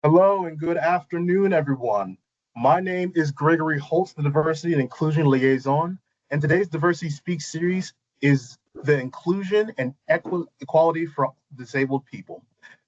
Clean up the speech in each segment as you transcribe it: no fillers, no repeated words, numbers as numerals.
Hello and good afternoon, everyone. My name is Gregory Holtz, the Diversity and Inclusion Liaison, and today's Diversity Speaks series is the inclusion and equality for disabled people.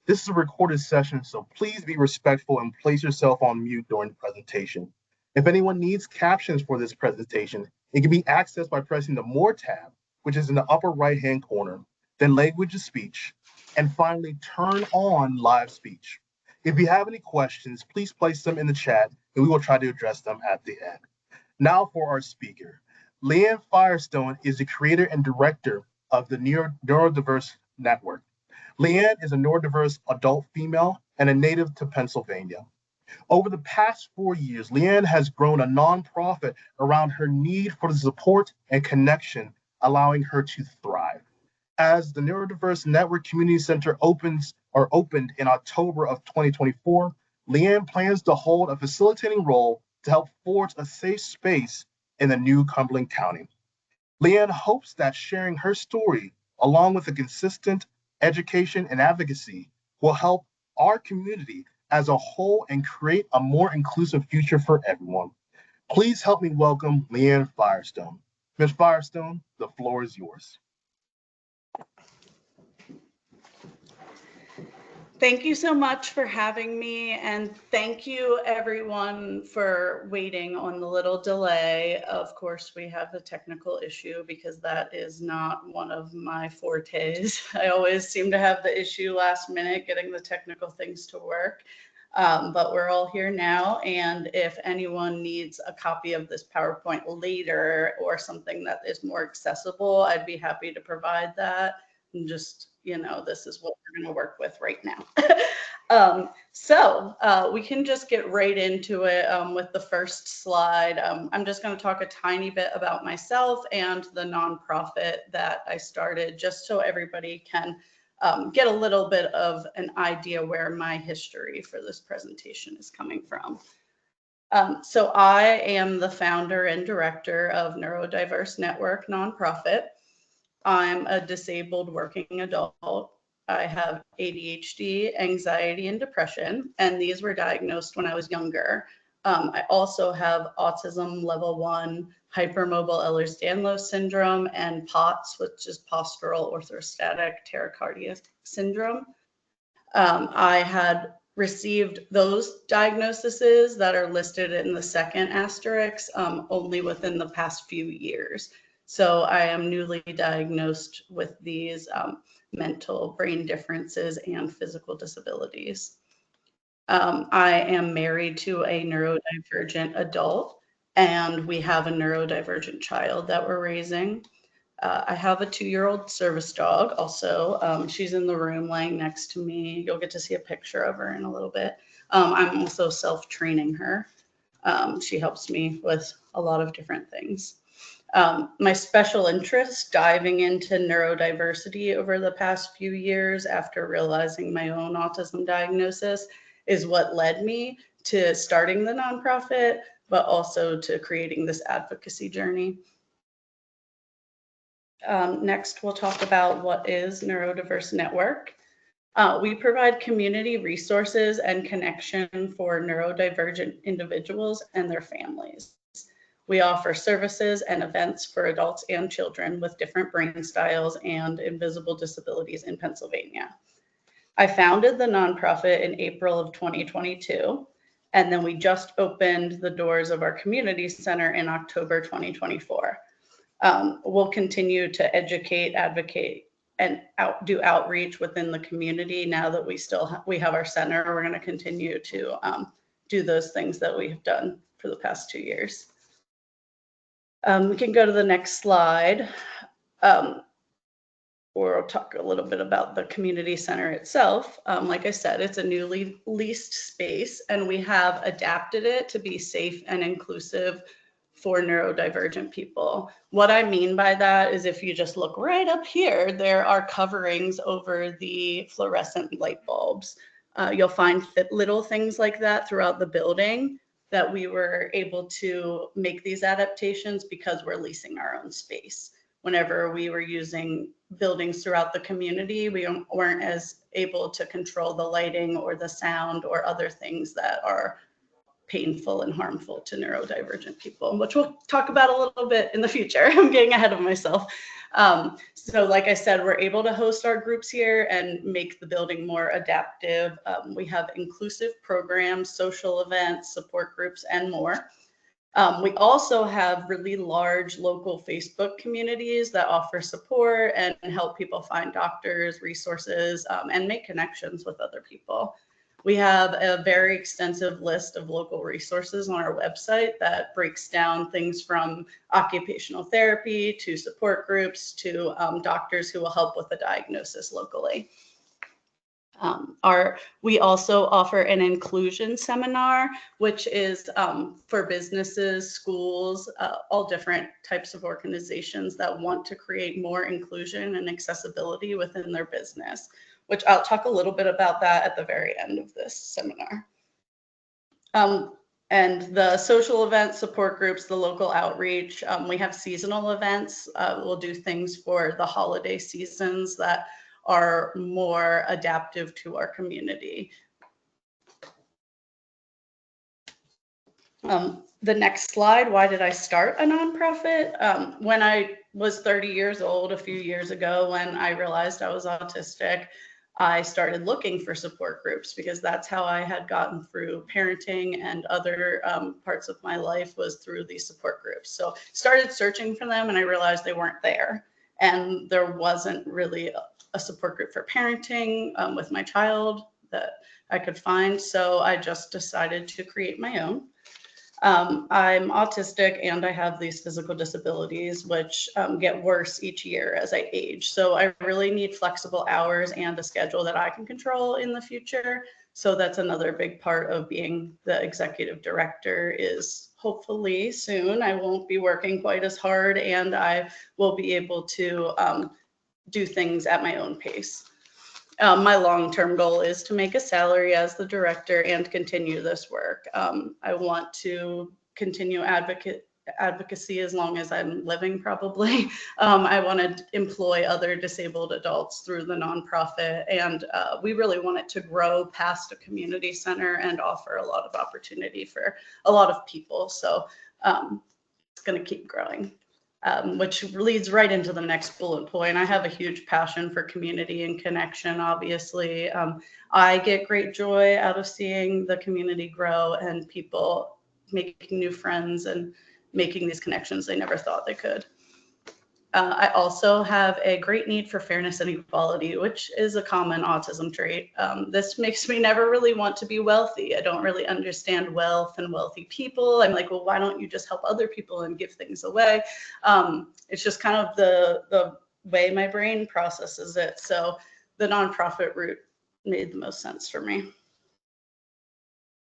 This is a recorded session, so please be respectful and place yourself on mute during the presentation. If anyone needs captions for this presentation, it can be accessed by pressing the More tab, which is in the upper right-hand corner, then Language to Speech, and finally turn on live speech. If you have any questions, please place them in the chat and we will try to address them at the end. Now for our speaker. Leann Firestone is the creator and director of the Neurodiverse Network. Leann is a neurodiverse adult female and a native to Pennsylvania. Over the past 4 years, Leann has grown a nonprofit around her need for the support and connection, allowing her to thrive. As the Neurodiverse Network Community Center opened in October of 2024, Leann plans to hold a facilitating role to help forge a safe space in the new Cumberland County. Leann hopes that sharing her story, along with a consistent education and advocacy, will help our community as a whole and create a more inclusive future for everyone. Please help me welcome Leann Firestone. Ms. Firestone, the floor is yours. Thank you so much for having me, and thank you everyone for waiting on the little delay. Of course, we have the technical issue because that is not one of my fortes. I always seem to have the issue last minute getting the technical things to work, but we're all here now, and if anyone needs a copy of this PowerPoint later or something that is more accessible, I'd be happy to provide that. And just, this is what we're going to work with right now. So we can just get right into it with the first slide. I'm just going to talk a tiny bit about myself and the nonprofit that I started, just so everybody can get a little bit of an idea where my history for this presentation is coming from. So I am the founder and director of Neurodiverse Network nonprofit. I'm a disabled working adult. I have ADHD, anxiety, and depression, and these were diagnosed when I was younger. I also have autism level 1, hypermobile Ehlers-Danlos syndrome, and POTS, which is postural orthostatic tachycardia syndrome. I had received those diagnoses that are listed in the second asterisk only within the past few years. So I am newly diagnosed with these mental brain differences and physical disabilities. I am married to a neurodivergent adult, and we have a neurodivergent child that we're raising. I have a 2-year-old service dog also. She's in the room laying next to me. You'll get to see a picture of her in a little bit. I'm also self-training her. She helps me with a lot of different things. My special interest diving into neurodiversity over the past few years after realizing my own autism diagnosis is what led me to starting the nonprofit, but also to creating this advocacy journey. Next, we'll talk about what is Neurodiverse Network. We provide community resources and connection for neurodivergent individuals and their families. We offer services and events for adults and children with different brain styles and invisible disabilities in Pennsylvania. I founded the nonprofit in April of 2022, and then we just opened the doors of our community center in October 2024. We'll continue to educate, advocate, and do outreach within the community. Now that we have our center, we're going to continue to do those things that we've done for the past 2 years. We can go to the next slide, or we'll talk a little bit about the community center itself. Like I said, it's a newly leased space, and we have adapted it to be safe and inclusive for neurodivergent people. What I mean by that is if you just look right up here, there are coverings over the fluorescent light bulbs. You'll find little things like that throughout the building that we were able to make these adaptations because we're leasing our own space. whenever we were using buildings throughout the community, we weren't as able to control the lighting or the sound or other things that are painful and harmful to neurodivergent people, which we'll talk about a little bit in the future. I'm getting ahead of myself. So like I said, we're able to host our groups here and make the building more adaptive. We have inclusive programs, social events, support groups, and more. We also have really large local Facebook communities that offer support and help people find doctors, resources, and make connections with other people. We have a very extensive list of local resources on our website that breaks down things from occupational therapy to support groups to doctors who will help with the diagnosis locally. We also offer an inclusion seminar, which is for businesses, schools, all different types of organizations that want to create more inclusion and accessibility within their business, which I'll talk a little bit about that at the very end of this seminar. And the social events, support groups, the local outreach, we have seasonal events. We'll do things for the holiday seasons that are more adaptive to our community. The next slide, why did I start a nonprofit? When I was 30 years old, a few years ago, when I realized I was autistic, I started looking for support groups because that's how I had gotten through parenting and other parts of my life was through these support groups. So started searching for them and I realized they weren't there. And there wasn't really a support group for parenting with my child that I could find. So I just decided to create my own. I'm autistic and I have these physical disabilities, which get worse each year as I age. So I really need flexible hours and a schedule that I can control in the future. So that's another big part of being the executive director is hopefully soon I won't be working quite as hard and I will be able to do things at my own pace. My long-term goal is to make a salary as the director and continue this work. I want to continue advocacy as long as I'm living, probably. I want to employ other disabled adults through the nonprofit, and we really want it to grow past a community center and offer a lot of opportunity for a lot of people. So it's going to keep growing. Which leads right into the next bullet point. I have a huge passion for community and connection, obviously. I get great joy out of seeing the community grow and people making new friends and making these connections they never thought they could. I also have a great need for fairness and equality, which is a common autism trait. This makes me never really want to be wealthy. I don't really understand wealth and wealthy people. I'm like, well, why don't you just help other people and give things away? It's just kind of the way my brain processes it. So the nonprofit route made the most sense for me.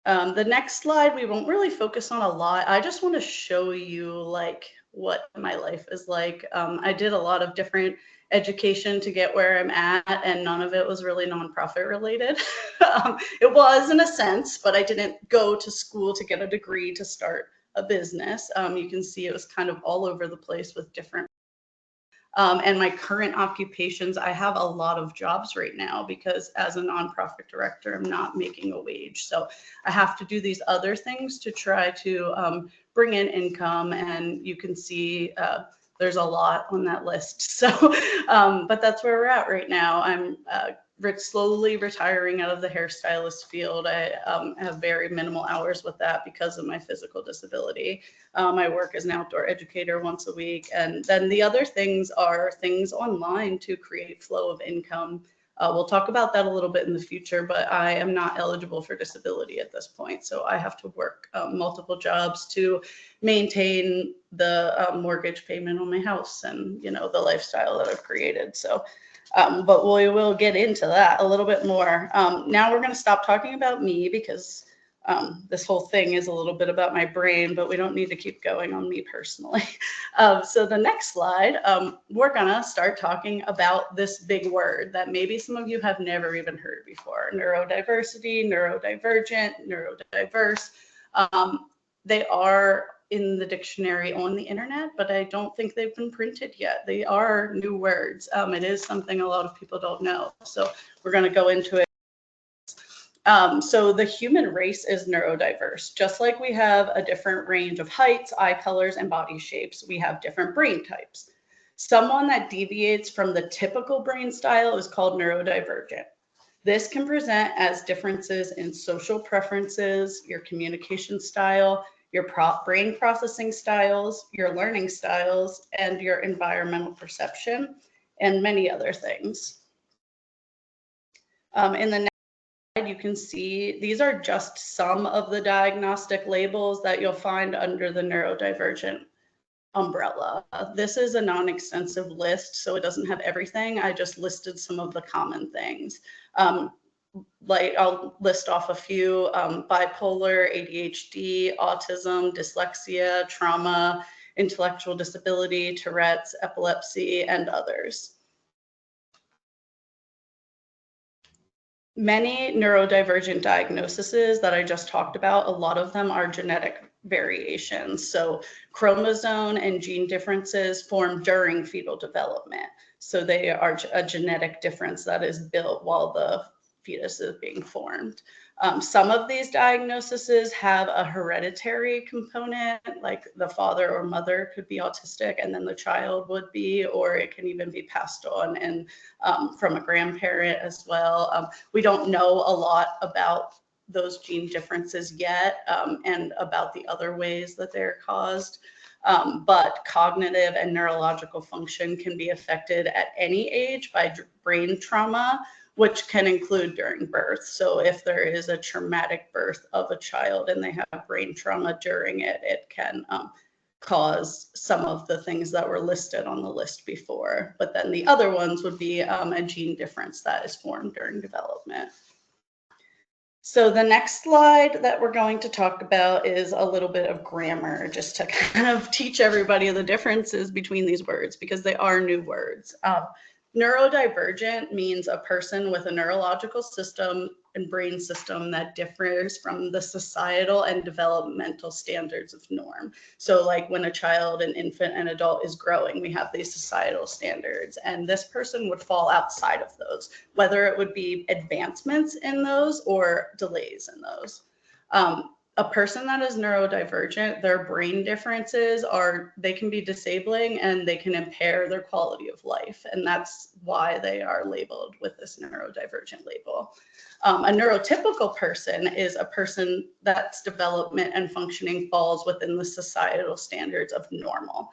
The next slide, we won't really focus on a lot. I just want to show you like what my life is like. I did a lot of different education to get where I'm at, and none of it was really nonprofit related. It was in a sense, but I didn't go to school to get a degree to start a business. You can see it was kind of all over the place with different and my current occupations, I have a lot of jobs right now because as a nonprofit director, I'm not making a wage. So I have to do these other things to try to bring in income. And you can see there's a lot on that list. So, but that's where we're at right now. I'm slowly retiring out of the hairstylist field. I have very minimal hours with that because of my physical disability. I work as an outdoor educator once a week. And then the other things are things online to create flow of income. We'll talk about that a little bit in the future, but I am not eligible for disability at this point. So I have to work multiple jobs to maintain the mortgage payment on my house and, you know, the lifestyle that I've created. So but we will get into that a little bit more. Now we're going to stop talking about me because this whole thing is a little bit about my brain, but we don't need to keep going on me personally. So the next slide, we're going to start talking about this big word that maybe some of you have never even heard before: neurodiversity, neurodivergent, neurodiverse. They are in the dictionary on the internet, but I don't think they've been printed yet. They are new words. It is something a lot of people don't know. So we're going to go into it. So the human race is neurodiverse. Just like we have a different range of heights, eye colors, and body shapes, we have different brain types. Someone that deviates from the typical brain style is called neurodivergent. This can present as differences in social preferences, your communication style, your brain processing styles, your learning styles, and your environmental perception, and many other things. In the next slide, you can see these are just some of the diagnostic labels that you'll find under the neurodivergent umbrella. This is a non-extensive list, so it doesn't have everything. I just listed some of the common things. Like I'll list off a few: bipolar, ADHD, autism, dyslexia, trauma, intellectual disability, Tourette's, epilepsy, and others. Many neurodivergent diagnoses that I just talked about, a lot of them are genetic variations. So chromosome and gene differences form during fetal development. So they are a genetic difference that is built while the fetus is being formed. Some of these diagnoses have a hereditary component, like the father or mother could be autistic and then the child would be, or it can even be passed on and from a grandparent as well. We don't know a lot about those gene differences yet and about the other ways that they're caused. But cognitive and neurological function can be affected at any age by brain trauma, which can include during birth. So if there is a traumatic birth of a child and they have brain trauma during it, it can cause some of the things that were listed on the list before. But then the other ones would be a gene difference that is formed during development. So the next slide that we're going to talk about is a little bit of grammar, just to kind of teach everybody the differences between these words, because they are new words. Neurodivergent means a person with a neurological system and brain system that differs from the societal and developmental standards of norm. So like when a child, an infant, and adult is growing, we have these societal standards, and this person would fall outside of those, whether it would be advancements in those or delays in those. A person that is neurodivergent, their brain differences they can be disabling and they can impair their quality of life. And that's why they are labeled with this neurodivergent label. A neurotypical person is a person that's development and functioning falls within the societal standards of normal.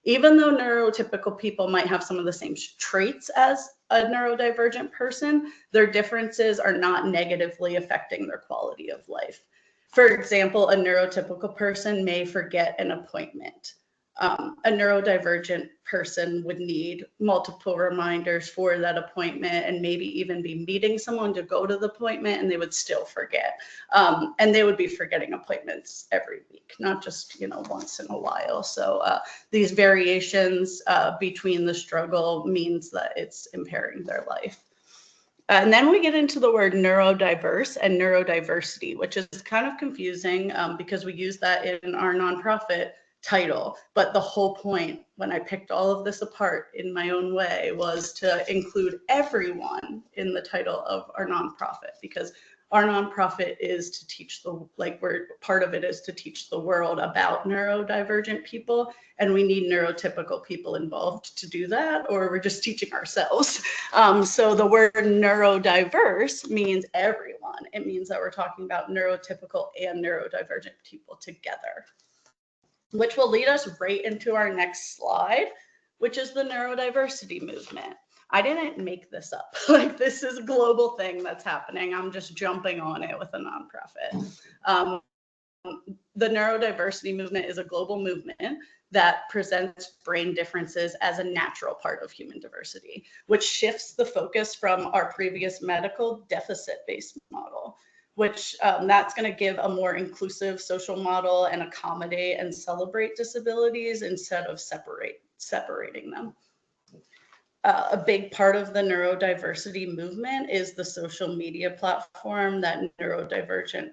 Even though neurotypical people might have some of the same traits as a neurodivergent person, their differences are not negatively affecting their quality of life. For example, a neurotypical person may forget an appointment. A neurodivergent person would need multiple reminders for that appointment and maybe even be meeting someone to go to the appointment and they would still forget. And they would be forgetting appointments every week, not just, once in a while. So these variations between the struggle means that it's impairing their life. And then we get into the word neurodiverse and neurodiversity, which is kind of confusing because we use that in our nonprofit title. But the whole point when I picked all of this apart in my own way was to include everyone in the title of our nonprofit, because our nonprofit is to teach part of it is to teach the world about neurodivergent people, and we need neurotypical people involved to do that, or we're just teaching ourselves. So the word neurodiverse means everyone. It means that we're talking about neurotypical and neurodivergent people together, which will lead us right into our next slide, which is the neurodiversity movement. I didn't make this up. This is a global thing that's happening. I'm just jumping on it with a nonprofit. The neurodiversity movement is a global movement that presents brain differences as a natural part of human diversity, which shifts the focus from our previous medical deficit-based model, which that's going to give a more inclusive social model and accommodate and celebrate disabilities instead of separating them. A big part of the neurodiversity movement is the social media platform that neurodivergent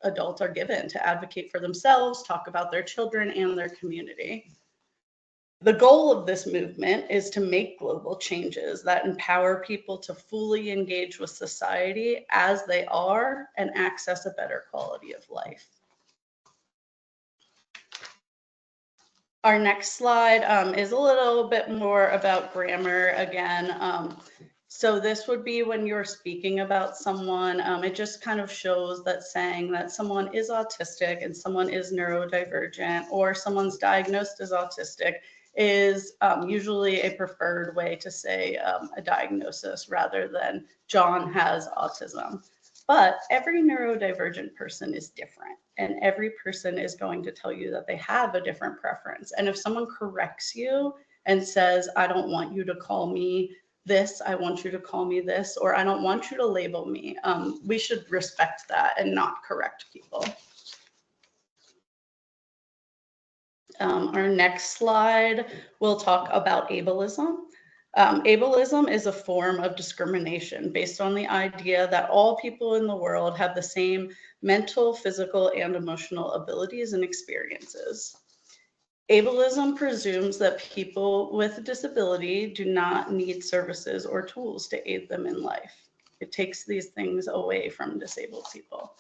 adults are given to advocate for themselves, talk about their children and their community. The goal of this movement is to make global changes that empower people to fully engage with society as they are and access a better quality of life. Our next slide is a little bit more about grammar again. So this would be when you're speaking about someone, it just kind of shows that saying that someone is autistic and someone is neurodivergent or someone's diagnosed as autistic is usually a preferred way to say a diagnosis rather than John has autism. But every neurodivergent person is different, and every person is going to tell you that they have a different preference. And if someone corrects you and says, I don't want you to call me this, I want you to call me this, or I don't want you to label me, we should respect that and not correct people. Our next slide, we'll talk about ableism. Ableism is a form of discrimination based on the idea that all people in the world have the same mental, physical, and emotional abilities and experiences. Ableism presumes that people with disability do not need services or tools to aid them in life. It takes these things away from disabled people.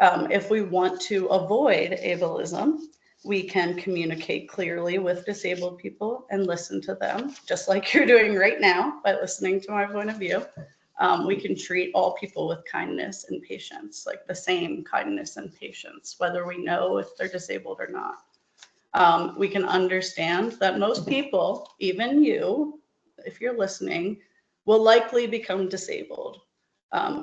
If we want to avoid ableism, we can communicate clearly with disabled people and listen to them, just like you're doing right now by listening to my point of view. We can treat all people with kindness and patience, like the same kindness and patience, whether we know if they're disabled or not. We can understand that most people, even you, if you're listening, will likely become disabled.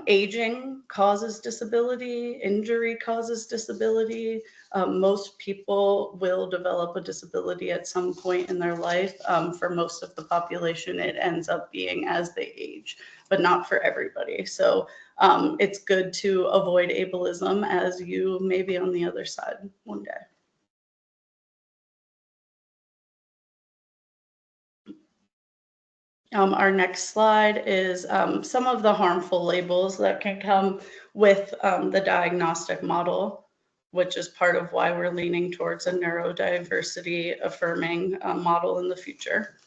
Aging causes disability, injury causes disability. Most people will develop a disability at some point in their life. For most of the population, it ends up being as they age, but not for everybody. So it's good to avoid ableism as you may be on the other side one day. Our next slide is some of the harmful labels that can come with the diagnostic model, which is part of why we're leaning towards a neurodiversity affirming model in the future.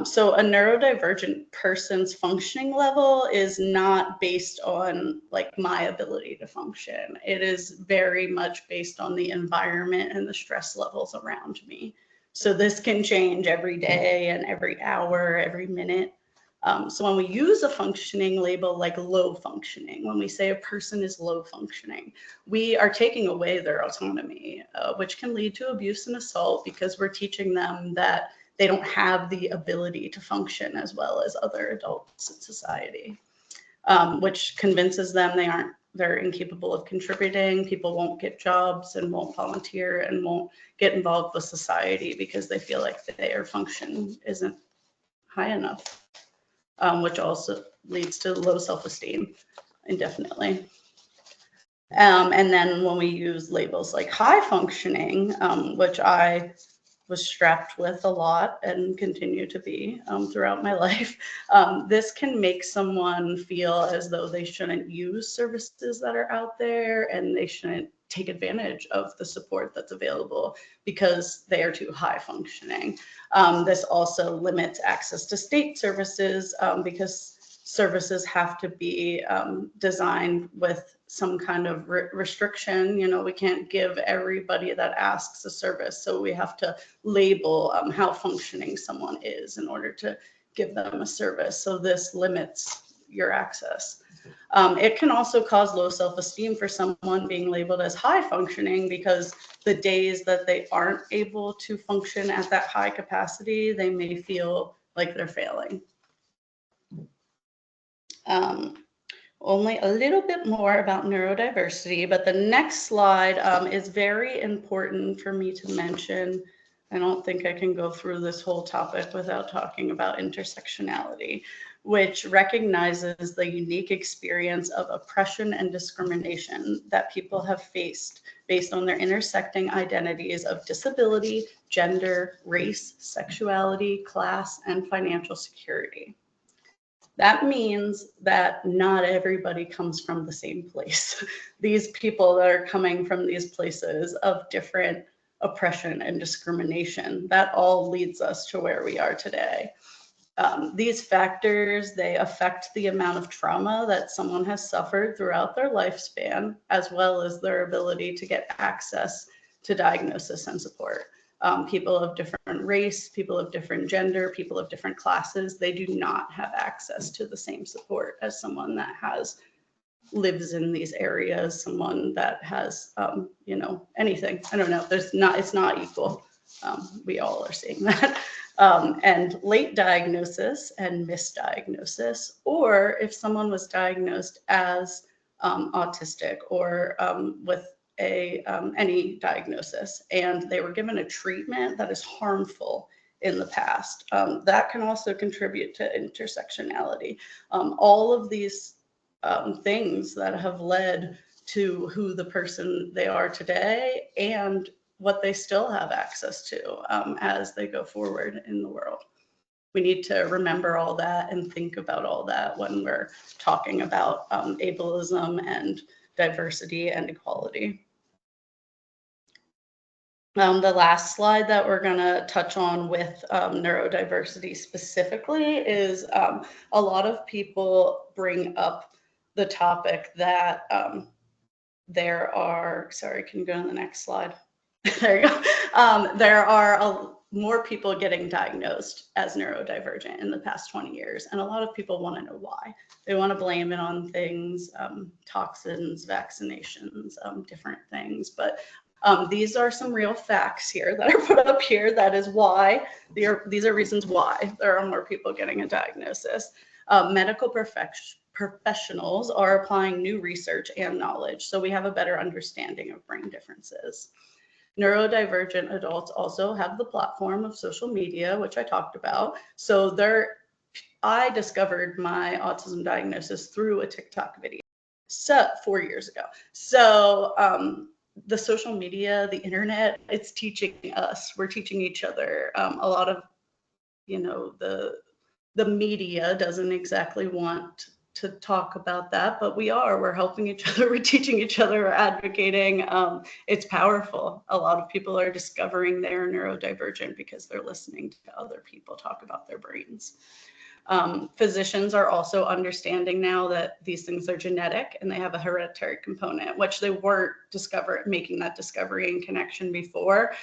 So a neurodivergent person's functioning level is not based on like my ability to function. It is very much based on the environment and the stress levels around me. So this can change every day and every hour, every minute. So when we use a functioning label like low functioning, when we say a person is low functioning, we are taking away their autonomy, which can lead to abuse and assault because we're teaching them that they don't have the ability to function as well as other adults in society, which convinces them they're incapable of contributing. People won't get jobs and won't volunteer and won't get involved with society because they feel like their function isn't high enough, which also leads to low self-esteem indefinitely. And then when we use labels like high functioning, which I was strapped with a lot and continue to be throughout my life, this can make someone feel as though they shouldn't use services that are out there and they shouldn't take advantage of the support that's available because they are too high functioning. This also limits access to state services because services have to be designed with some kind of restriction. You know, we can't give everybody that asks a service. So we have to label how functioning someone is in order to give them a service. So this limits your access. It can also cause low self-esteem for someone being labeled as high functioning because the days that they aren't able to function at that high capacity, they may feel like they're failing. Only a little bit more about neurodiversity, but the next slide is very important for me to mention. I don't think I can go through this whole topic without talking about intersectionality, which recognizes the unique experience of oppression and discrimination that people have faced based on their intersecting identities of disability, gender, race, sexuality, class, and financial security. That means that not everybody comes from the same place. These people that are coming from these places of different oppression and discrimination, that all leads us to where we are today. These factors, they affect the amount of trauma that someone has suffered throughout their lifespan, as well as their ability to get access to diagnosis and support. People of different race, people of different gender, people of different classes, they do not have access to the same support as someone that lives in these areas, someone that has, you know, anything. I don't know, it's not equal. We all are seeing that. And late diagnosis and misdiagnosis, or if someone was diagnosed as autistic or with any diagnosis, and they were given a treatment that is harmful in the past, that can also contribute to intersectionality. All of these things that have led to who the person they are today and what they still have access to as they go forward in the world. We need to remember all that and think about all that when we're talking about ableism and diversity and equality. The last slide that we're going to touch on with neurodiversity specifically is a lot of people bring up the topic that there are, sorry, can you go to the next slide? There you go. There are more people getting diagnosed as neurodivergent in the past 20 years. And a lot of people want to know why. They want to blame it on things, toxins, vaccinations, different things. But these are some real facts here that are put up here. That is why, these are reasons why there are more people getting a diagnosis. Medical professionals are applying new research and knowledge, so we have a better understanding of brain differences. Neurodivergent adults also have the platform of social media, which I talked about. So I discovered my autism diagnosis through a TikTok video 4 years ago. So the social media, the internet, it's teaching us, we're teaching each other. A lot of, you know, the media doesn't exactly want to talk about that, but we're helping each other, we're teaching each other, we're advocating. It's powerful. A lot of people are discovering they're neurodivergent because they're listening to other people talk about their brains. Physicians are also understanding now that these things are genetic and they have a hereditary component, which they weren't making that discovery and connection before.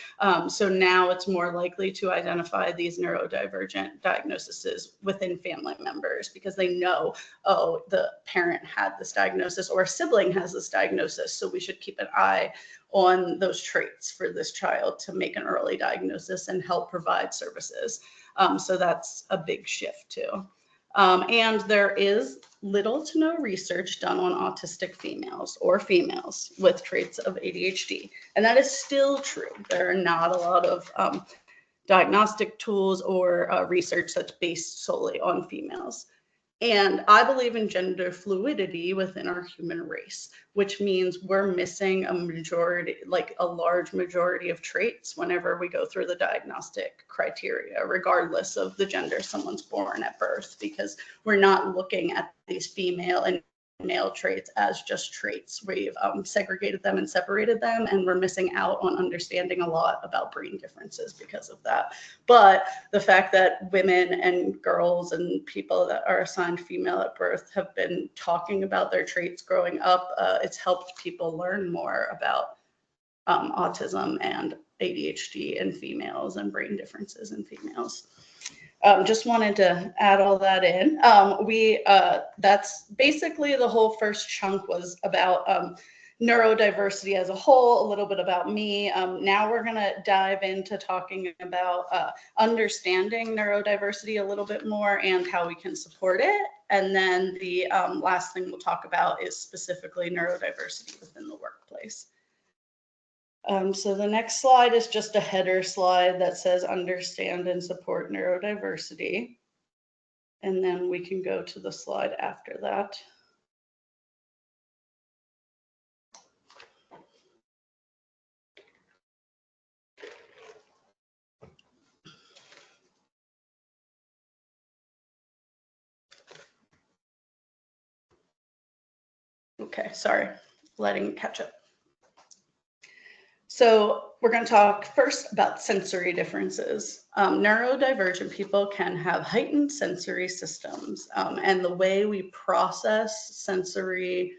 So now it's more likely to identify these neurodivergent diagnoses within family members because they know, oh, the parent had this diagnosis or a sibling has this diagnosis, so we should keep an eye on those traits for this child to make an early diagnosis and help provide services. So that's a big shift too. And there is little to no research done on autistic females or females with traits of ADHD. And that is still true. There are not a lot of diagnostic tools or research that's based solely on females. And I believe in gender fluidity within our human race, which means we're missing a majority, like a large majority of traits whenever we go through the diagnostic criteria, regardless of the gender someone's born at birth, because we're not looking at these female and male traits as just traits. We've segregated them and separated them, and we're missing out on understanding a lot about brain differences because of that. But the fact that women and girls and people that are assigned female at birth have been talking about their traits growing up, it's helped people learn more about autism and ADHD in females and brain differences in females. Just wanted to add all that in. That's basically the whole first chunk was about neurodiversity as a whole, a little bit about me. Now we're gonna dive into talking about understanding neurodiversity a little bit more and how we can support it. And then the last thing we'll talk about is specifically neurodiversity within the workplace. So the next slide is just a header slide that says understand and support neurodiversity. And then we can go to the slide after that. Okay, sorry, letting it catch up. So we're going to talk first about sensory differences. Neurodivergent people can have heightened sensory systems, and the way we process sensory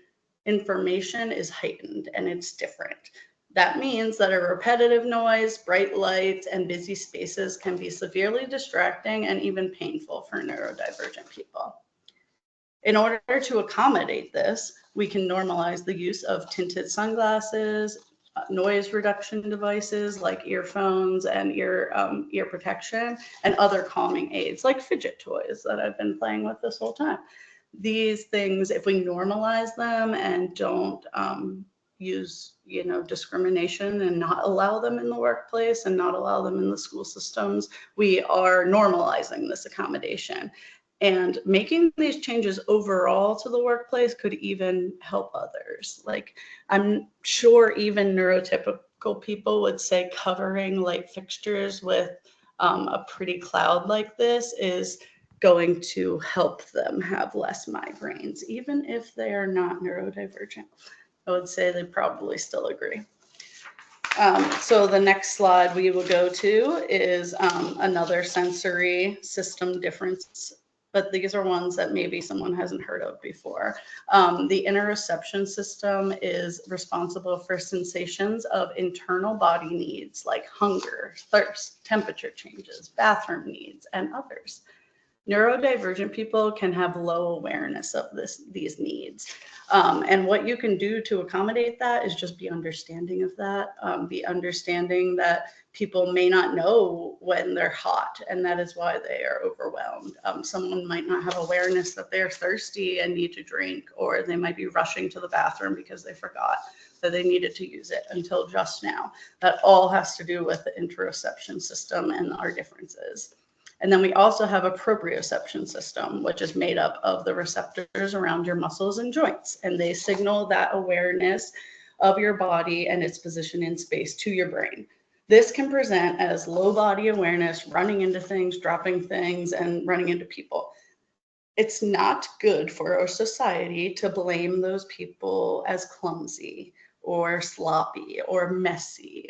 information is heightened and it's different. That means that a repetitive noise, bright lights, and busy spaces can be severely distracting and even painful for neurodivergent people. In order to accommodate this, we can normalize the use of tinted sunglasses, noise reduction devices like earphones and ear protection, and other calming aids like fidget toys that I've been playing with this whole time. These things, if we normalize them and don't use, discrimination and not allow them in the workplace and not allow them in the school systems, we are normalizing this accommodation. And making these changes overall to the workplace could even help others. Like, I'm sure even neurotypical people would say covering light fixtures with a pretty cloud like this is going to help them have less migraines, even if they are not neurodivergent. I would say they probably still agree. So the next slide we will go to is another sensory system difference, but these are ones that maybe someone hasn't heard of before. The interoception system is responsible for sensations of internal body needs like hunger, thirst, temperature changes, bathroom needs, and others. Neurodivergent people can have low awareness of these needs. And what you can do to accommodate that is just be understanding of that, be understanding that people may not know when they're hot, and that is why they are overwhelmed. Someone might not have awareness that they're thirsty and need to drink, or they might be rushing to the bathroom because they forgot that they needed to use it until just now. That all has to do with the interoception system and our differences. And then we also have a proprioception system, which is made up of the receptors around your muscles and joints. And they signal that awareness of your body and its position in space to your brain. This can present as low body awareness, running into things, dropping things, and running into people. It's not good for our society to blame those people as clumsy or sloppy or messy.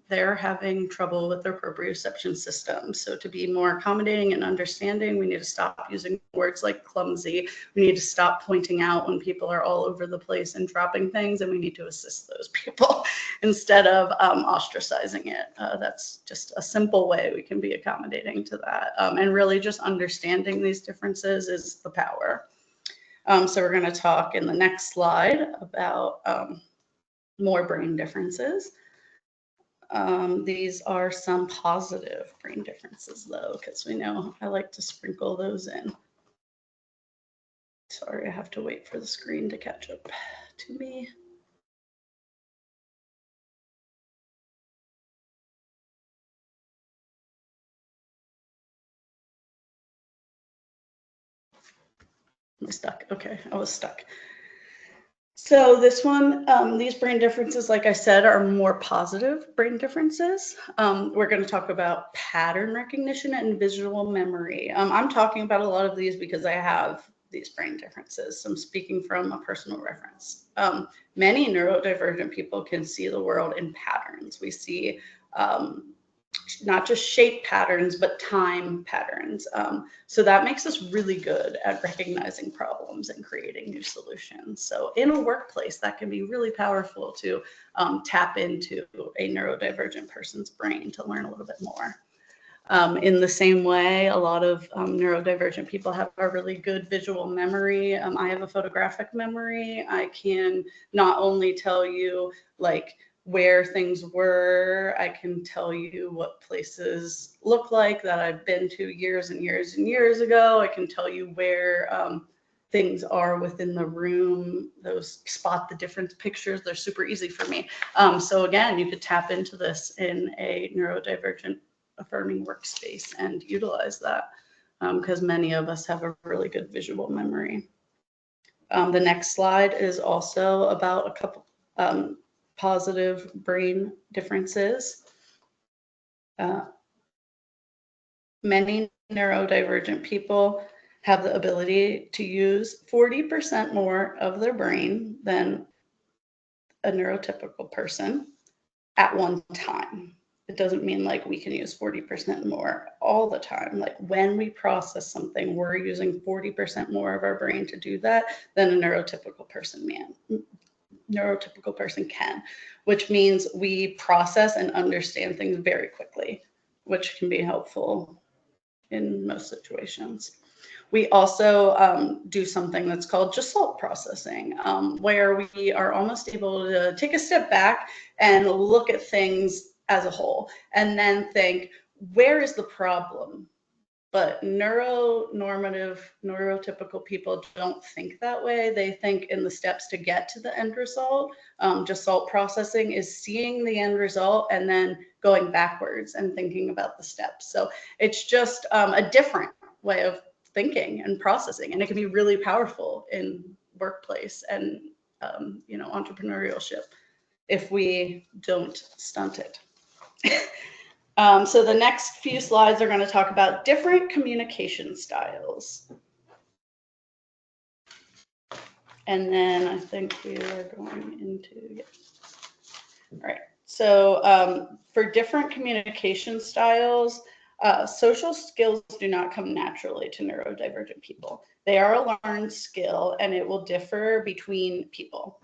They're having trouble with their proprioception system. So to be more accommodating and understanding, we need to stop using words like clumsy. We need to stop pointing out when people are all over the place and dropping things, and we need to assist those people instead of ostracizing it. That's just a simple way we can be accommodating to that. And really just understanding these differences is the power. So we're going to talk in the next slide about more brain differences. These are some positive brain differences, though, because we know I like to sprinkle those in. Sorry, I have to wait for the screen to catch up to me. Am I stuck? Okay, I was stuck. So this one, these brain differences, like I said, are more positive brain differences. We're going to talk about pattern recognition and visual memory. I'm talking about a lot of these because I have these brain differences. So I'm speaking from a personal reference. Many neurodivergent people can see the world in patterns. We see not just shape patterns, but time patterns. So that makes us really good at recognizing problems and creating new solutions. So in a workplace, that can be really powerful to tap into a neurodivergent person's brain to learn a little bit more. In the same way, a lot of neurodivergent people have a really good visual memory. I have a photographic memory. I can not only tell you like where things were, I can tell you what places look like that I've been to years and years and years ago. I can tell you where things are within the room, those spot the different pictures. They're super easy for me. So again, you could tap into this in a neurodivergent affirming workspace and utilize that because many of us have a really good visual memory. The next slide is also about a couple positive brain differences. Many neurodivergent people have the ability to use 40% more of their brain than a neurotypical person at one time. It doesn't mean like we can use 40% more all the time. Like when we process something, we're using 40% more of our brain to do that than a neurotypical person can, which means we process and understand things very quickly, which can be helpful in most situations. We also do something that's called gestalt processing, where we are almost able to take a step back and look at things as a whole, and then think, where is the problem? But neurotypical people don't think that way. They think in the steps to get to the end result. Gestalt processing is seeing the end result and then going backwards and thinking about the steps. So it's just a different way of thinking and processing, and it can be really powerful in workplace and entrepreneurship if we don't stunt it. So the next few slides are going to talk about different communication styles. And then I think we are going into, all right. So for different communication styles, social skills do not come naturally to neurodivergent people. They are a learned skill, and it will differ between people.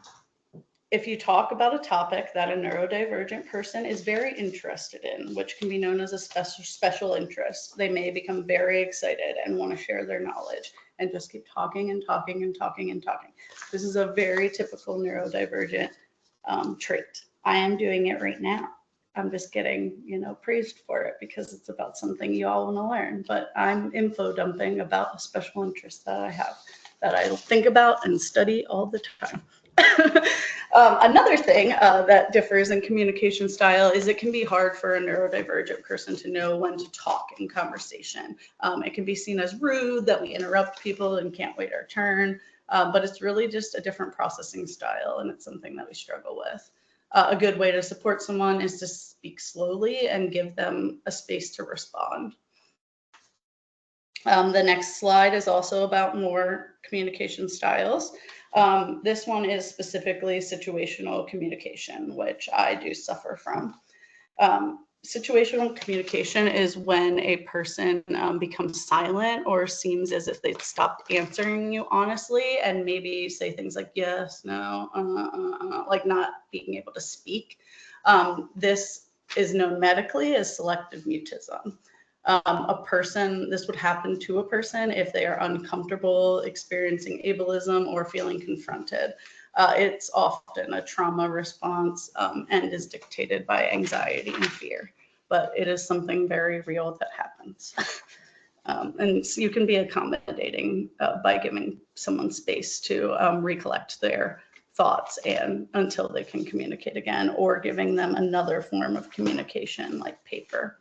If you talk about a topic that a neurodivergent person is very interested in, which can be known as a special interest, they may become very excited and want to share their knowledge and just keep talking and talking and talking and talking. This is a very typical neurodivergent trait. I am doing it right now. I'm just getting, praised for it because it's about something you all want to learn. But I'm info dumping about a special interest that I have, that I think about and study all the time. Another thing that differs in communication style is it can be hard for a neurodivergent person to know when to talk in conversation. It can be seen as rude that we interrupt people and can't wait our turn, but it's really just a different processing style, and it's something that we struggle with. A good way to support someone is to speak slowly and give them a space to respond. The next slide is also about more communication styles. This one is specifically situational communication, which I do suffer from. Situational communication is when a person becomes silent or seems as if they've stopped answering you honestly, and maybe say things like yes, no, like not being able to speak. This is known medically as selective mutism. This would happen to a person if they are uncomfortable experiencing ableism or feeling confronted. It's often a trauma response and is dictated by anxiety and fear, but it is something very real that happens. And you can be accommodating by giving someone space to recollect their thoughts and until they can communicate again, or giving them another form of communication like paper.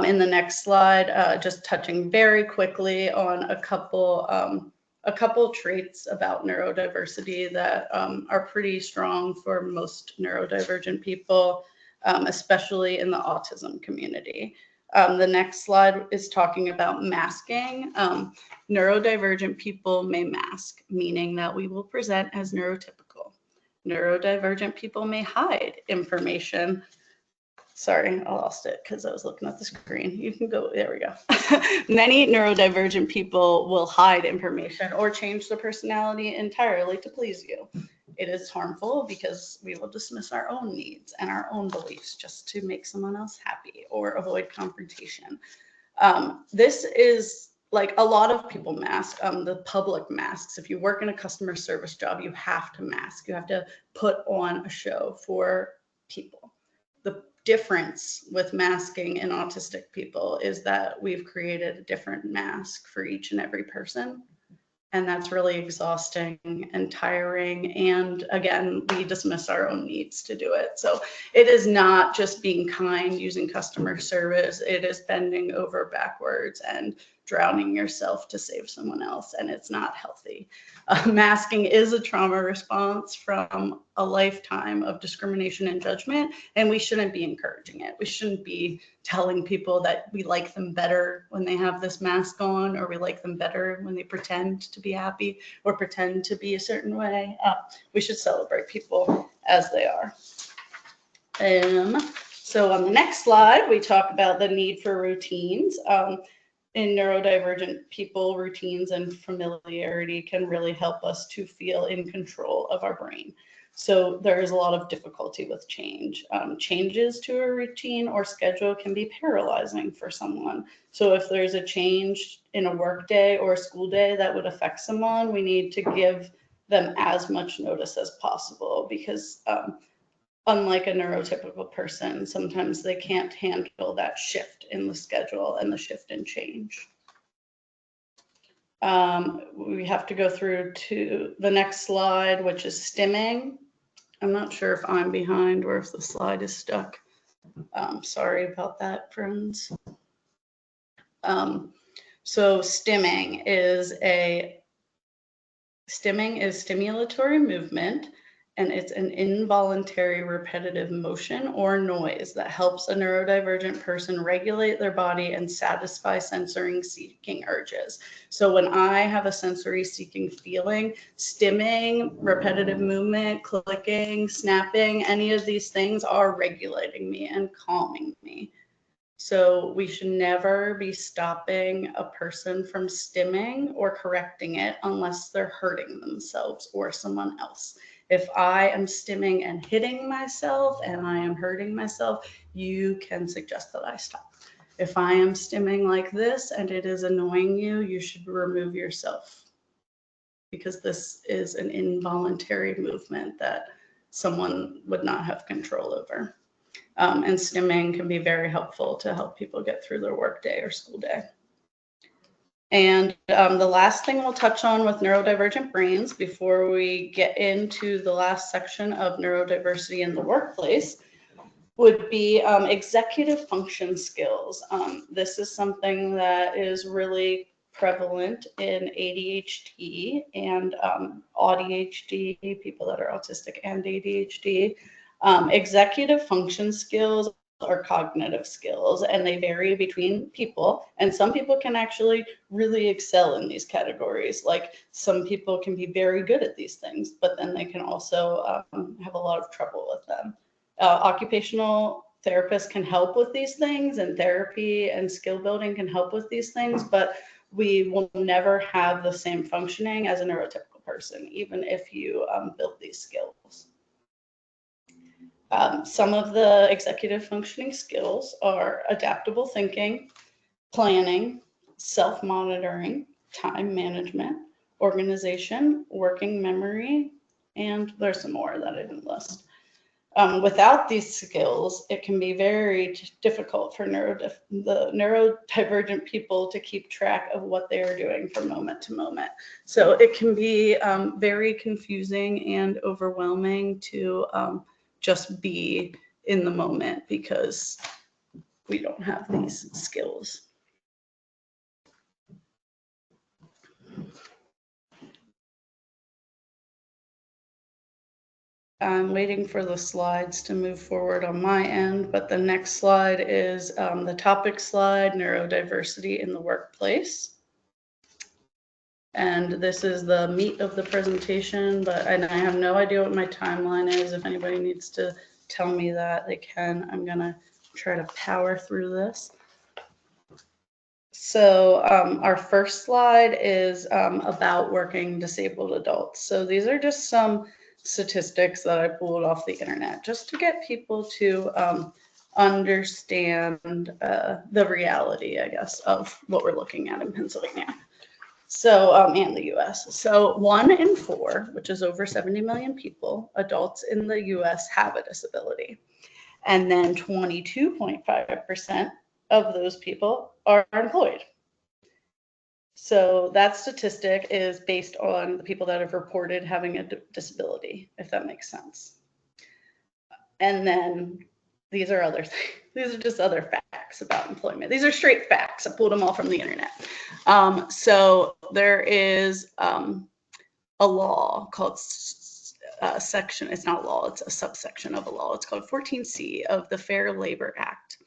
In the next slide, just touching very quickly on a couple traits about neurodiversity that are pretty strong for most neurodivergent people, especially in the autism community. The next slide is talking about masking. Neurodivergent people may mask, meaning that we will present as neurotypical. Neurodivergent people may hide information. Sorry, I lost it because I was looking at the screen. You can go, there we go. Many neurodivergent people will hide information or change their personality entirely to please you. It is harmful because we will dismiss our own needs and our own beliefs just to make someone else happy or avoid confrontation. This is like a lot of people mask, the public masks. If you work in a customer service job, you have to mask. You have to put on a show for people. The difference with masking in autistic people is that we've created a different mask for each and every person. And that's really exhausting and tiring. And again, we dismiss our own needs to do it. So it is not just being kind using customer service. It is bending over backwards and drowning yourself to save someone else, and it's not healthy. Masking is a trauma response from a lifetime of discrimination and judgment, and we shouldn't be encouraging it. We shouldn't be telling people that we like them better when they have this mask on, or we like them better when they pretend to be happy or pretend to be a certain way. We should celebrate people as they are. So on the next slide, we talk about the need for routines. In neurodivergent people, routines and familiarity can really help us to feel in control of our brain. So there is a lot of difficulty with change. Changes to a routine or schedule can be paralyzing for someone. So if there's a change in a work day or a school day that would affect someone, we need to give them as much notice as possible, because unlike a neurotypical person, sometimes they can't handle that shift in the schedule and the shift in change. We have to go through to the next slide, which is stimming. I'm not sure if I'm behind or if the slide is stuck. Sorry about that, friends. So stimming is stimulatory movement, and it's an involuntary repetitive motion or noise that helps a neurodivergent person regulate their body and satisfy sensory-seeking urges. So when I have a sensory-seeking feeling, stimming, repetitive movement, clicking, snapping, any of these things are regulating me and calming me. So we should never be stopping a person from stimming or correcting it unless they're hurting themselves or someone else. If I am stimming and hitting myself and I am hurting myself, you can suggest that I stop. If I am stimming like this and it is annoying you, you should remove yourself, because this is an involuntary movement that someone would not have control over. And stimming can be very helpful to help people get through their work day or school day. And the last thing we'll touch on with neurodivergent brains before we get into the last section of neurodiversity in the workplace would be executive function skills. This is something that is really prevalent in ADHD and ADHD, people that are autistic and ADHD. Executive function skills are cognitive skills, and they vary between people, and some people can actually really excel in these categories. Like, some people can be very good at these things, but then they can also have a lot of trouble with them. Occupational therapists can help with these things, and therapy and skill building can help with these things, but we will never have the same functioning as a neurotypical person, even if you build these skills. Some of the executive functioning skills are adaptable thinking, planning, self-monitoring, time management, organization, working memory, and there's some more that I didn't list. Without these skills, it can be very difficult for the neurodivergent people to keep track of what they are doing from moment to moment. So it can be very confusing and overwhelming to just be in the moment because we don't have these skills. I'm waiting for the slides to move forward on my end, but the next slide is the topic slide, neurodiversity in the workplace. And this is the meat of the presentation, and I have no idea what my timeline is. If anybody needs to tell me that, they can. I'm gonna try to power through this. So our first slide is about working disabled adults. So these are just some statistics that I pulled off the internet just to get people to understand the reality, I guess, of what we're looking at in Pennsylvania. So, and the US. So 1 in 4, which is over 70 million people, adults in the US have a disability. And then 22.5% of those people are employed. So that statistic is based on the people that have reported having a disability, if that makes sense. And then these are other things. These are just other facts about employment. These are straight facts. I pulled them all from the internet. So there is a law called section, it's not law, it's a subsection of a law. It's called 14C of the Fair Labor Act.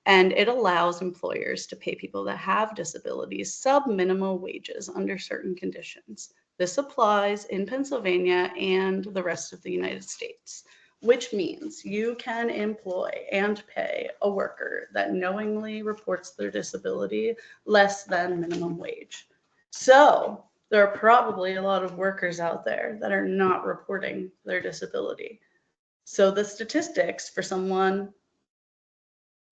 And it allows employers to pay people that have disabilities sub-minimal wages under certain conditions. This applies in Pennsylvania and the rest of the United States, which means you can employ and pay a worker that knowingly reports their disability less than minimum wage. So there are probably a lot of workers out there that are not reporting their disability. So the statistics for someone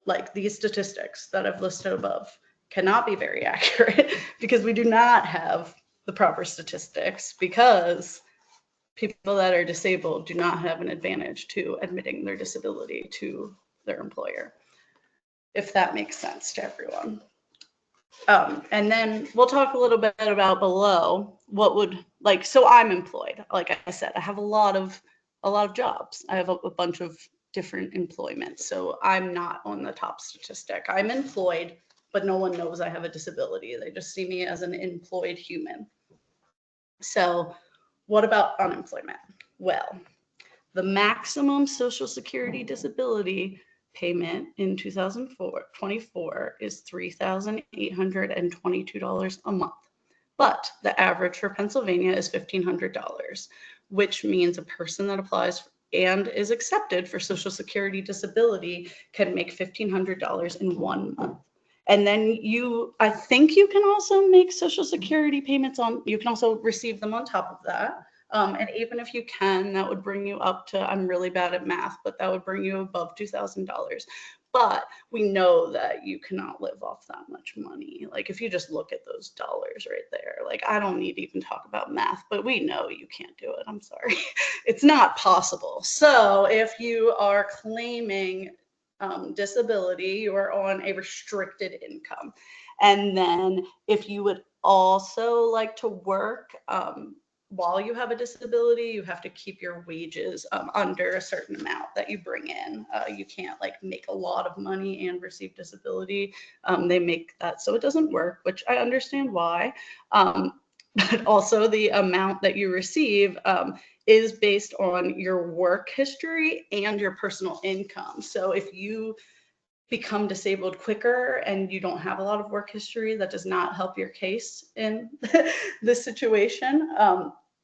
like these statistics that I've listed above cannot be very accurate because we do not have the proper statistics, because people that are disabled do not have an advantage to admitting their disability to their employer, if that makes sense to everyone. And then we'll talk a little bit about below what would, like, so I'm employed. Like I said, I have a lot of jobs. I have a bunch of different employment. So I'm not on the top statistic. I'm employed, but no one knows I have a disability. They just see me as an employed human. So what about unemployment? Well, the maximum Social Security disability payment in 2024 is $3,822 a month. But the average for Pennsylvania is $1,500, which means a person that applies and is accepted for Social Security disability can make $1,500 in 1 month. And then I think you can also make Social Security payments you can also receive them on top of that. And even if you can, that would bring you up to, I'm really bad at math, but that would bring you above $2,000. But we know that you cannot live off that much money. Like if you just look at those dollars right there, like I don't need to even talk about math, but we know you can't do it. I'm sorry. It's not possible. So if you are claiming disability, you are on a restricted income. And then if you would also like to work, while you have a disability, you have to keep your wages under a certain amount that you bring in. You can't like make a lot of money and receive disability. They make that so it doesn't work, which I understand why. But also the amount that you receive is based on your work history and your personal income. So if you become disabled quicker and you don't have a lot of work history, that does not help your case in this situation.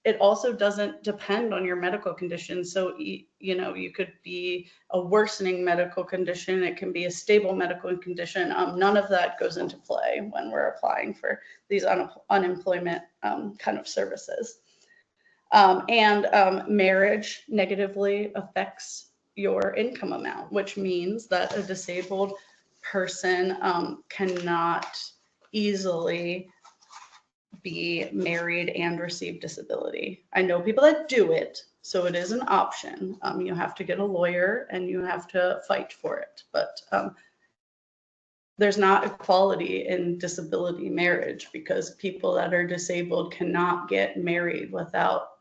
It also doesn't depend on your medical condition. So, you know, you could be a worsening medical condition. It can be a stable medical condition. None of that goes into play when we're applying for these unemployment kind of services. Marriage negatively affects your income amount, which means that a disabled person cannot easily be married and receive disability. I know people that do it, so it is an option. You have to get a lawyer and you have to fight for it, but there's not equality in disability marriage, because people that are disabled cannot get married without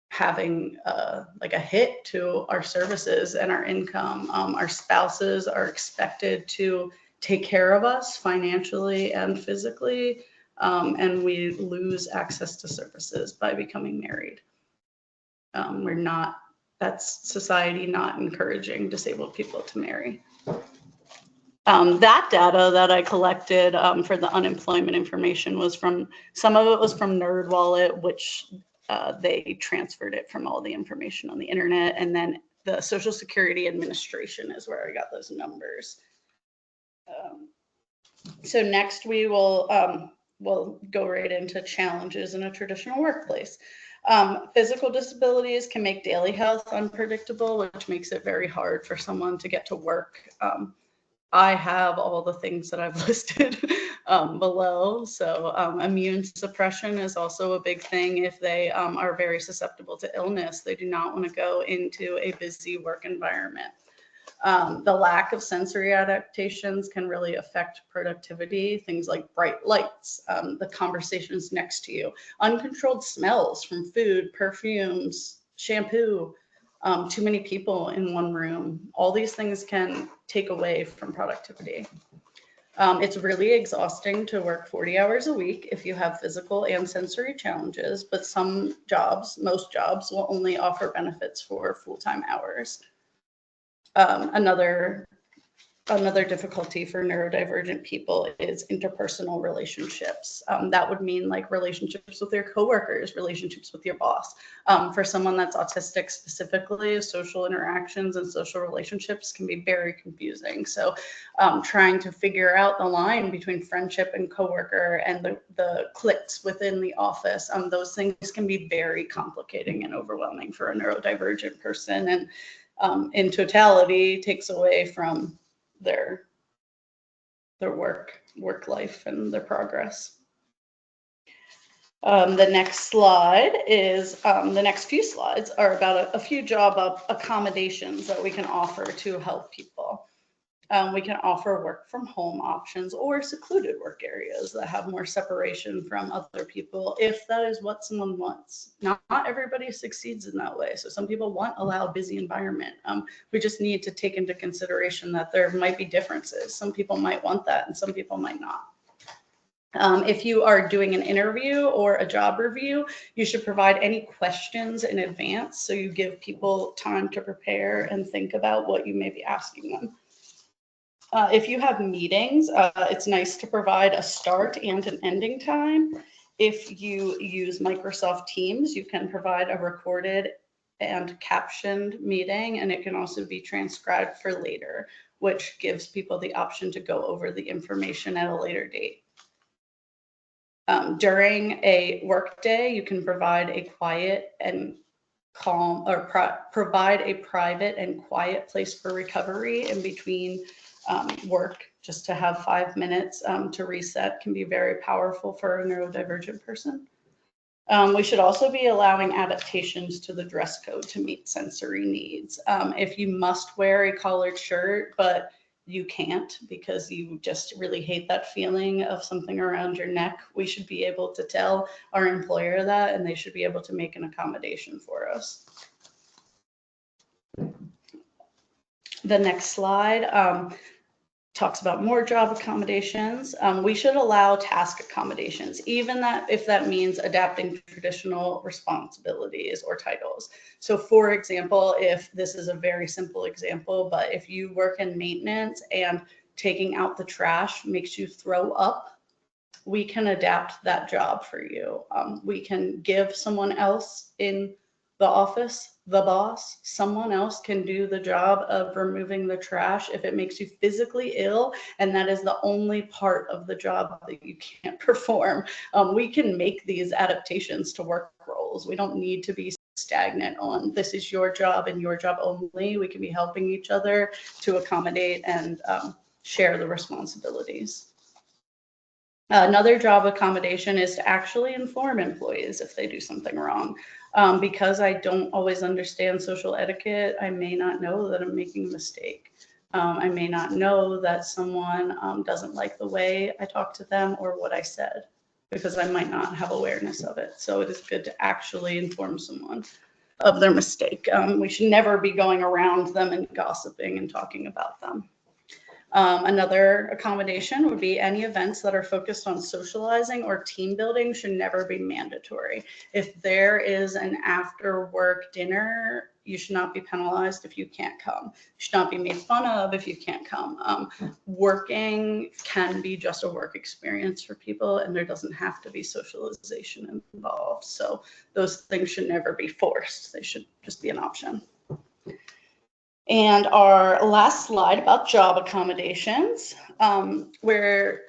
having like a hit to our services and our income. Our spouses are expected to take care of us financially and physically. And we lose access to services by becoming married. That's society not encouraging disabled people to marry. That data that I collected for the unemployment information was some of it was from NerdWallet, which they transferred it from all the information on the internet. And then the Social Security Administration is where I got those numbers. So next we will we'll go right into challenges in a traditional workplace. Physical disabilities can make daily health unpredictable, which makes it very hard for someone to get to work. I have all the things that I've listed below. So immune suppression is also a big thing. If they are very susceptible to illness, they do not want to go into a busy work environment. The lack of sensory adaptations can really affect productivity. Things like bright lights, the conversations next to you, uncontrolled smells from food, perfumes, shampoo, too many people in one room. All these things can take away from productivity. It's really exhausting to work 40 hours a week if you have physical and sensory challenges, but some jobs, most jobs, will only offer benefits for full-time hours. Another difficulty for neurodivergent people is interpersonal relationships. That would mean like relationships with your coworkers, relationships with your boss. For someone that's autistic specifically, social interactions and social relationships can be very confusing. So trying to figure out the line between friendship and coworker and the cliques within the office, those things can be very complicating and overwhelming for a neurodivergent person, and in totality takes away from their work life and their progress. The next slide is, the next few slides are about a few job accommodations that we can offer to help people. We can offer work from home options or secluded work areas that have more separation from other people if that is what someone wants. Not everybody succeeds in that way. So some people want a loud, busy environment. We just need to take into consideration that there might be differences. Some people might want that and some people might not. If you are doing an interview or a job review, you should provide any questions in advance so you give people time to prepare and think about what you may be asking them. If you have meetings, it's nice to provide a start and an ending time. If you use Microsoft Teams, you can provide a recorded and captioned meeting, and it can also be transcribed for later, which gives people the option to go over the information at a later date. During a workday, you can provide a quiet and calm, or provide a private and quiet place for recovery in between work. Just to have 5 minutes to reset can be very powerful for a neurodivergent person. We should also be allowing adaptations to the dress code to meet sensory needs. If you must wear a collared shirt, but you can't because you just really hate that feeling of something around your neck, we should be able to tell our employer that, and they should be able to make an accommodation for us. The next slide talks about more job accommodations. We should allow task accommodations, even if that means adapting traditional responsibilities or titles. So for example, if this is a very simple example, but if you work in maintenance and taking out the trash makes you throw up, we can adapt that job for you. We can give someone else in the office, the boss, someone else can do the job of removing the trash if it makes you physically ill and that is the only part of the job that you can't perform. We can make these adaptations to work roles. We don't need to be stagnant on this is your job and your job only. We can be helping each other to accommodate and share the responsibilities. Another job accommodation is to actually inform employees if they do something wrong. Because I don't always understand social etiquette, I may not know that I'm making a mistake. I may not know that someone doesn't like the way I talk to them or what I said, because I might not have awareness of it. So it is good to actually inform someone of their mistake. We should never be going around them and gossiping and talking about them. Another accommodation would be any events that are focused on socializing or team building should never be mandatory. If there is an after work dinner, you should not be penalized if you can't come. You should not be made fun of if you can't come. Working can be just a work experience for people and there doesn't have to be socialization involved. So those things should never be forced. They should just be an option. And our last slide about job accommodations, where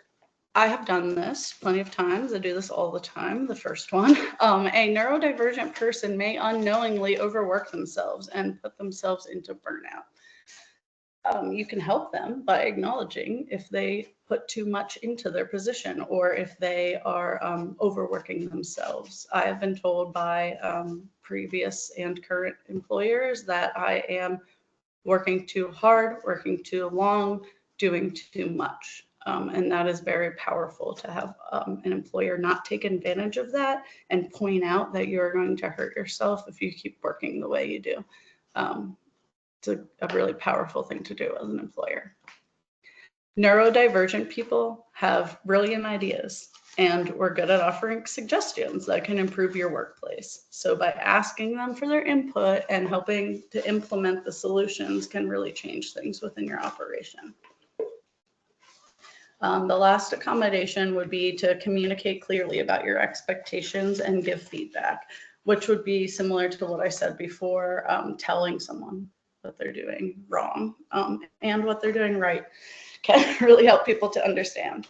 I have done this plenty of times. I do this all the time. The first one, a neurodivergent person may unknowingly overwork themselves and put themselves into burnout. You can help them by acknowledging if they put too much into their position or if they are overworking themselves. I have been told by previous and current employers that I am working too hard, working too long, doing too much. And that is very powerful to have an employer not take advantage of that and point out that you're going to hurt yourself if you keep working the way you do. It's a really powerful thing to do as an employer. Neurodivergent people have brilliant ideas, and we're good at offering suggestions that can improve your workplace. So by asking them for their input and helping to implement the solutions can really change things within your operation. The last accommodation would be to communicate clearly about your expectations and give feedback, which would be similar to what I said before, telling someone what they're doing wrong and what they're doing right can really help people to understand.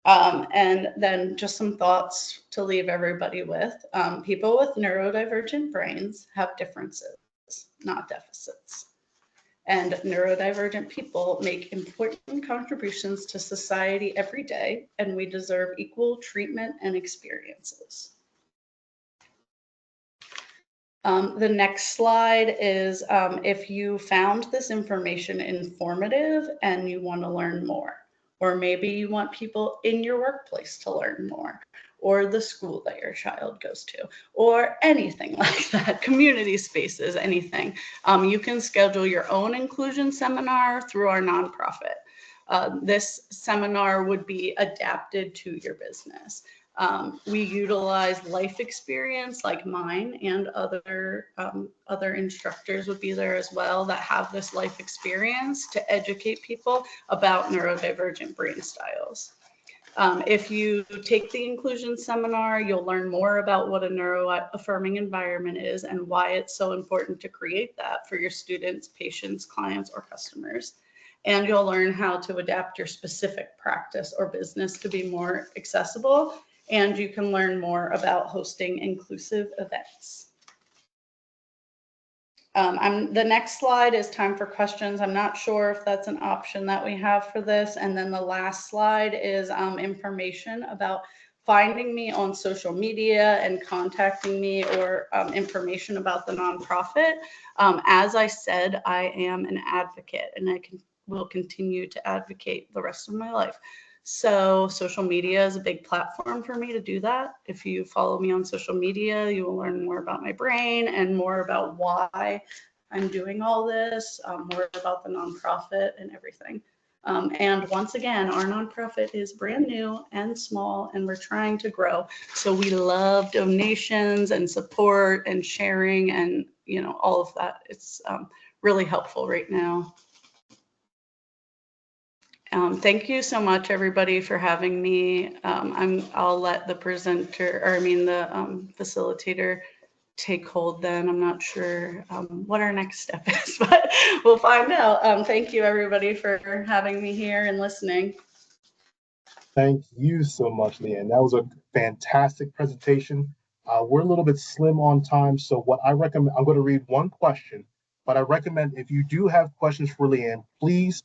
And then just some thoughts to leave everybody with. People with neurodivergent brains have differences, not deficits. And neurodivergent people make important contributions to society every day, and we deserve equal treatment and experiences. The next slide is if you found this information informative and you want to learn more, or maybe you want people in your workplace to learn more, or the school that your child goes to, or anything like that, community spaces, anything. You can schedule your own inclusion seminar through our nonprofit. This seminar would be adapted to your business. We utilize life experience like mine, and other instructors would be there as well that have this life experience to educate people about neurodivergent brain styles. If you take the inclusion seminar, you'll learn more about what a neuro-affirming environment is and why it's so important to create that for your students, patients, clients, or customers. And you'll learn how to adapt your specific practice or business to be more accessible. And you can learn more about hosting inclusive events. The next slide is time for questions. I'm not sure if that's an option that we have for this. And then the last slide is information about finding me on social media and contacting me, or information about the nonprofit. As I said, I am an advocate, and I will continue to advocate the rest of my life. So social media is a big platform for me to do that. If you follow me on social media, you will learn more about my brain and more about why I'm doing all this, more about the nonprofit and everything. And once again, our nonprofit is brand new and small, and we're trying to grow. So we love donations and support and sharing and, you know, all of that. It's really helpful right now. Thank you so much, everybody, for having me. I'll let the presenter, or I mean the facilitator, take hold then. I'm not sure what our next step is, but we'll find out. Thank you, everybody, for having me here and listening. Thank you so much, Leann. That was a fantastic presentation. We're a little bit slim on time, so what I recommend, I'm going to read one question, but I recommend if you do have questions for Leann, please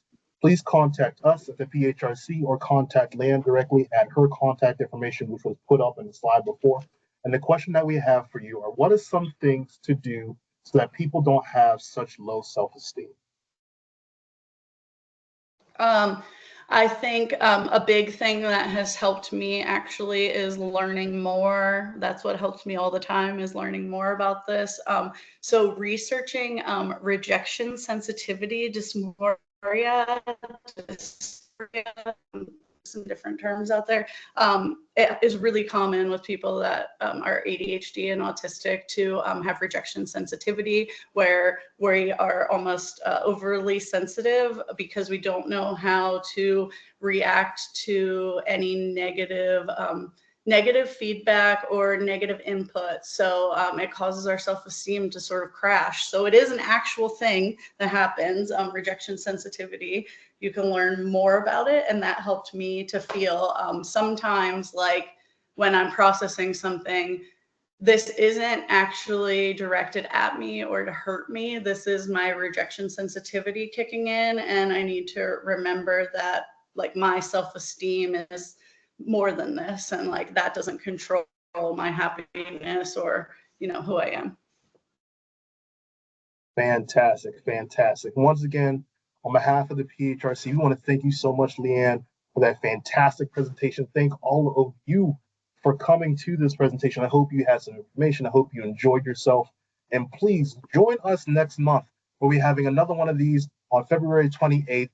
contact us at the PHRC or contact Leann directly at her contact information, which was put up in the slide before. And the question that we have for you are, what are some things to do so that people don't have such low self-esteem? I think a big thing that has helped me actually is learning more. That's what helps me all the time, is learning more about this. So researching rejection sensitivity dysphoria, some different terms out there. It is really common with people that are ADHD and autistic to have rejection sensitivity, where we are almost overly sensitive because we don't know how to react to any negative feedback or negative input. So it causes our self-esteem to sort of crash. So it is an actual thing that happens, rejection sensitivity. You can learn more about it, and that helped me to feel sometimes like when I'm processing something, this isn't actually directed at me or to hurt me. This is my rejection sensitivity kicking in, and I need to remember that like my self-esteem is more than this, and like that doesn't control my happiness or, you know, who I am. Fantastic. Once again, on behalf of the PHRC, we want to thank you so much, Leann, for that fantastic presentation. Thank all of you for coming to this presentation. I hope you had some information. I hope you enjoyed yourself. And please join us next month. We'll be having another one of these on February 28th,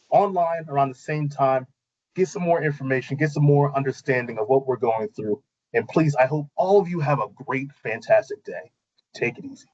online around the same time. Get some more information, get some more understanding of what we're going through. And please, I hope all of you have a great, fantastic day. Take it easy.